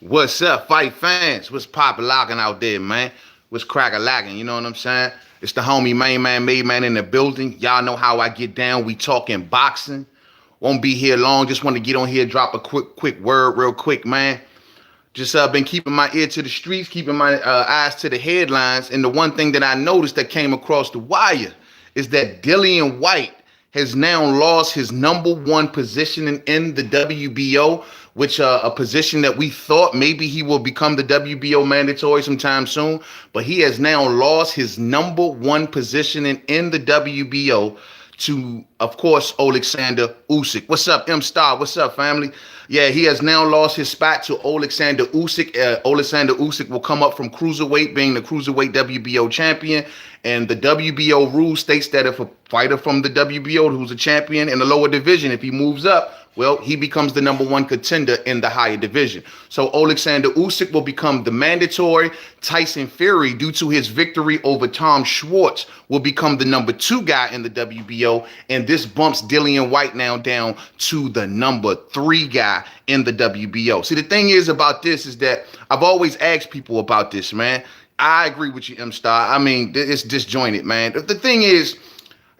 What's up, fight fans? What's locking out there, man? What's crack-a-lacking, you know what I'm saying? It's the homie main man, made man in the building. Y'all know how I get down. We talking boxing. Won't be here long. Just want to get on here, drop a quick word real quick, man. Just been keeping my ear to the streets, keeping my eyes to the headlines. And the one thing that I noticed that came across the wire is that Dillian Whyte has now lost his number one position in the WBO, which a position that we thought maybe he will become the WBO mandatory sometime soon. But he has now lost his number one position in the WBO to, of course, Alexander Usyk. What's up, M Star? What's up, family? Yeah, he has now lost his spot to Alexander Usyk. Alexander Usyk will come up from cruiserweight, being the cruiserweight WBO champion. And the WBO rule states that if a fighter from the WBO who's a champion in the lower division, if he moves up, well, he becomes the number one contender in the higher division. So Alexander Usyk will become the mandatory. Tyson Fury, due to his victory over Tom Schwartz, will become the number two guy in the WBO. And this bumps Dillian Whyte now down to the number three guy in the WBO. See, the thing is about this is that I've always asked people about this, man. I agree with you, M Star. I mean, it's disjointed, man. The thing is,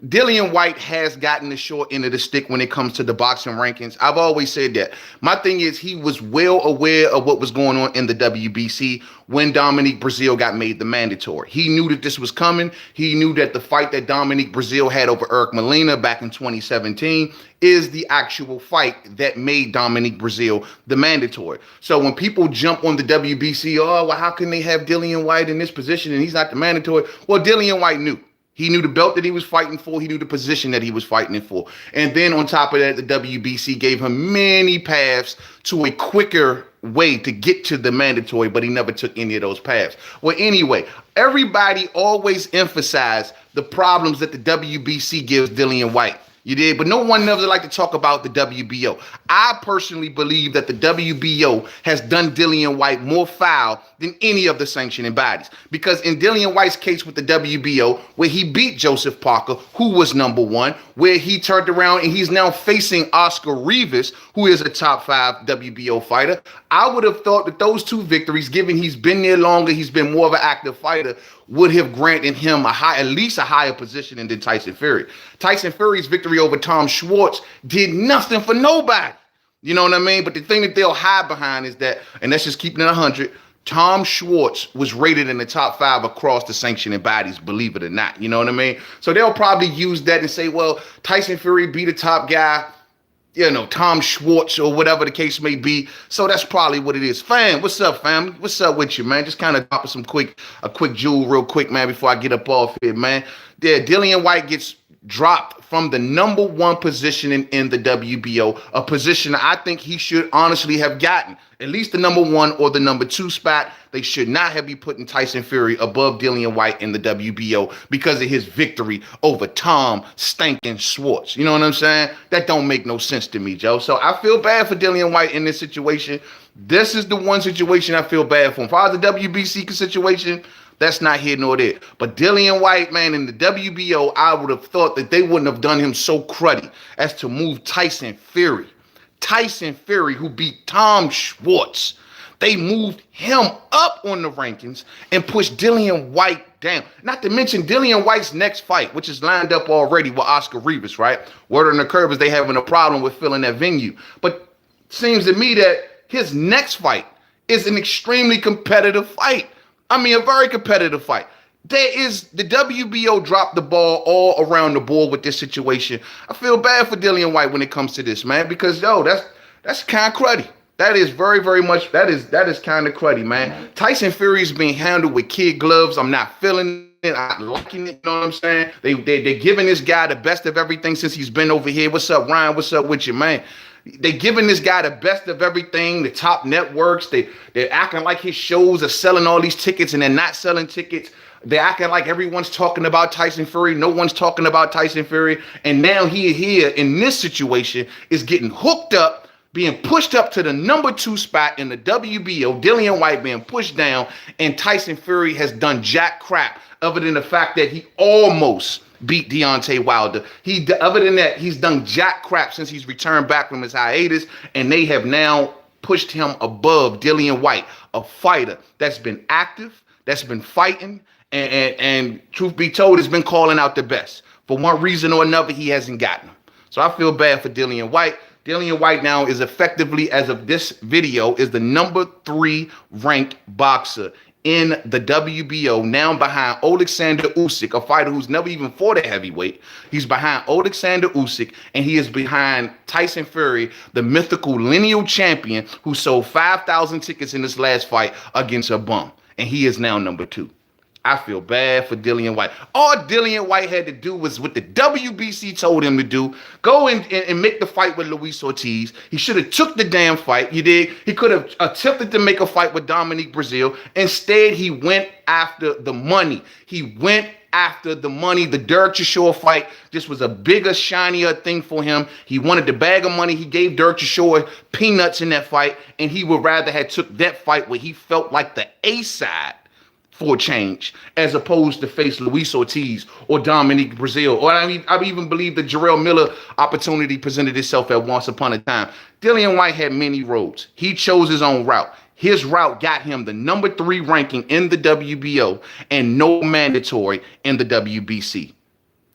Dillian Whyte has gotten the short end of the stick when it comes to the boxing rankings. I've always said that. My thing is, he was well aware of what was going on in the WBC when Dominique Breazeale got made the mandatory. He knew that this was coming. He knew that the fight that Dominique Breazeale had over Eric Molina back in 2017 is the actual fight that made Dominique Breazeale the mandatory. So when people jump on the WBC, oh, well, how can they have Dillian Whyte in this position and he's not the mandatory? Well, Dillian Whyte knew. He knew the belt that he was fighting for. He knew the position that he was fighting for. And then on top of that, the WBC gave him many paths to a quicker way to get to the mandatory, but he never took any of those paths. Well, anyway, everybody always emphasized the problems that the WBC gives Dillian Whyte. You did, but no one never like to talk about the WBO. I personally believe that the WBO has done Dillian Whyte more foul than any of the sanctioning bodies. Because in Dillian Whyte's case with the WBO, where he beat Joseph Parker, who was number one, where he turned around and he's now facing Oscar Rivas, who is a top 5 WBO fighter, I would have thought that those two victories, given he's been there longer, he's been more of an active fighter, would have granted him at least a higher position than Tyson Fury. Tyson Fury's victory over Tom Schwartz did nothing for nobody. You know what I mean? But the thing that they'll hide behind is that, and that's just keeping it 100, Tom Schwartz was rated in the top 5 across the sanctioning bodies, believe it or not. You know what I mean? So they'll probably use that and say, well, Tyson Fury beat a top guy, you know, Tom Schwartz or whatever the case may be. So that's probably what it is. Fam, what's up, family? What's up with you, man? Just kind of dropping a quick jewel real quick, man, before I get up off here, man. Yeah, Dillian Whyte gets dropped from the number one position in the WBO, a position I think he should honestly have gotten. At least the number one or the number two spot. They should not have been putting Tyson Fury above Dillian Whyte in the WBO because of his victory over Tom Stankin' Schwartz. You know what I'm saying? That don't make no sense to me, Joe. So I feel bad for Dillian Whyte in this situation. This is the one situation I feel bad for. As far as the WBC situation, that's not here nor there. But Dillian Whyte, man, in the WBO, I would have thought that they wouldn't have done him so cruddy as to move Tyson Fury. Tyson Fury, who beat Tom Schwartz. They moved him up on the rankings and pushed Dillian Whyte down. Not to mention Dillian Whyte's next fight, which is lined up already with Oscar Rivas, right? Word on the curve is they having a problem with filling that venue. But it seems to me that his next fight is an extremely competitive fight. I mean, a very competitive fight. The WBO dropped the ball all around the board with this situation. I feel bad for Dillian Whyte when it comes to this, man, because, yo, that's kind of cruddy. That is very, very much, that is kind of cruddy, man. Tyson Fury's being handled with kid gloves. I'm not feeling it. I'm liking it, you know what I'm saying? They're giving this guy the best of everything since he's been over here. What's up, Ryan? What's up with you, man? They're giving this guy the best of everything, the top networks. They're acting like his shows are selling all these tickets and they're not selling tickets. They're acting like everyone's talking about Tyson Fury. No one's talking about Tyson Fury. And now he here in this situation is getting hooked up, being pushed up to the number 2 spot in the WBO, Dillian Whyte being pushed down, and Tyson Fury has done jack crap other than the fact that he almost beat Deontay Wilder. Other than that, he's done jack crap since he's returned back from his hiatus, and they have now pushed him above Dillian Whyte, a fighter that's been active, that's been fighting, and truth be told, has been calling out the best. For one reason or another, he hasn't gotten them. So I feel bad for Dillian Whyte. Dillian Whyte now is effectively, as of this video, is the #3 ranked boxer in the WBO, now behind Alexander Usyk, a fighter who's never even fought a heavyweight. He's behind Alexander Usyk, and he is behind Tyson Fury, the mythical lineal champion who sold 5,000 tickets in this last fight against a bum. And he is now #2. I feel bad for Dillian Whyte. All Dillian Whyte had to do was what the WBC told him to do. Go and make the fight with Luis Ortiz. He should have took the damn fight. You did. He could have attempted to make a fight with Dominique Breazeale. Instead, he went after the money. He went after the money. The Derek Chisora fight just was a bigger, shinier thing for him. He wanted the bag of money. He gave Derek Chisora peanuts in that fight, and he would rather have took that fight where he felt like the A-side for a change, as opposed to face Luis Ortiz or Dominique Breazeale. Or I even believe the Jarrell Miller opportunity presented itself at once upon a time. Dillian Whyte had many roads. He chose his own route. His route got him the #3 ranking in the WBO and no mandatory in the WBC.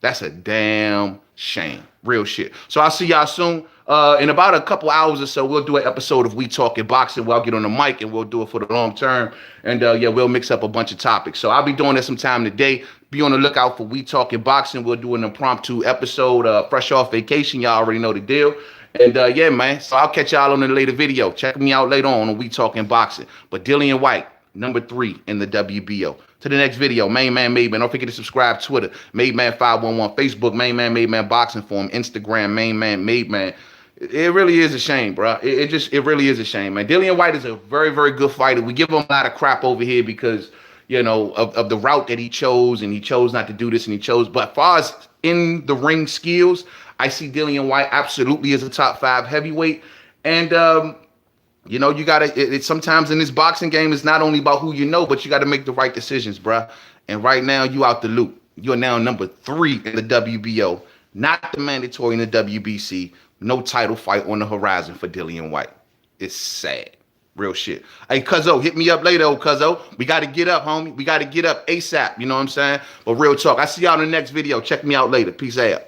That's a damn shame. Real shit. So I'll see y'all soon. In about a couple hours or so, we'll do an episode of We Talking Boxing where I'll get on the mic and we'll do it for the long term. And yeah, we'll mix up a bunch of topics. So I'll be doing that sometime today. Be on the lookout for We Talking Boxing. We'll do an impromptu episode fresh off vacation. Y'all already know the deal. And yeah, man. So I'll catch y'all on a later video. Check me out later on We Talking Boxing. But Dillian Whyte, #3 in the WBO. To the next video, Main Man Made Man. Don't forget to subscribe. Twitter, Made Man 511. Facebook, Main Man Made Man Boxing Forum. Instagram, Main Man Made Man. It really is a shame, bro. It really is a shame, man. Dillian Whyte is a very, very good fighter. We give him a lot of crap over here because, you know, of the route that he chose, and he chose not to do this, and he chose. But as far as in the ring skills, I see Dillian Whyte absolutely as a top 5 heavyweight. And you know, you gotta. Sometimes in this boxing game, it's not only about who you know, but you got to make the right decisions, bro. And right now, you out the loop. You're now #3 in the WBO, not the mandatory in the WBC. No title fight on the horizon for Dillian Whyte. It's sad. Real shit. Hey, Cuzzo, hit me up later, old Cuzzo. We got to get up, homie. We got to get up ASAP. You know what I'm saying? But real talk. I see y'all in the next video. Check me out later. Peace out.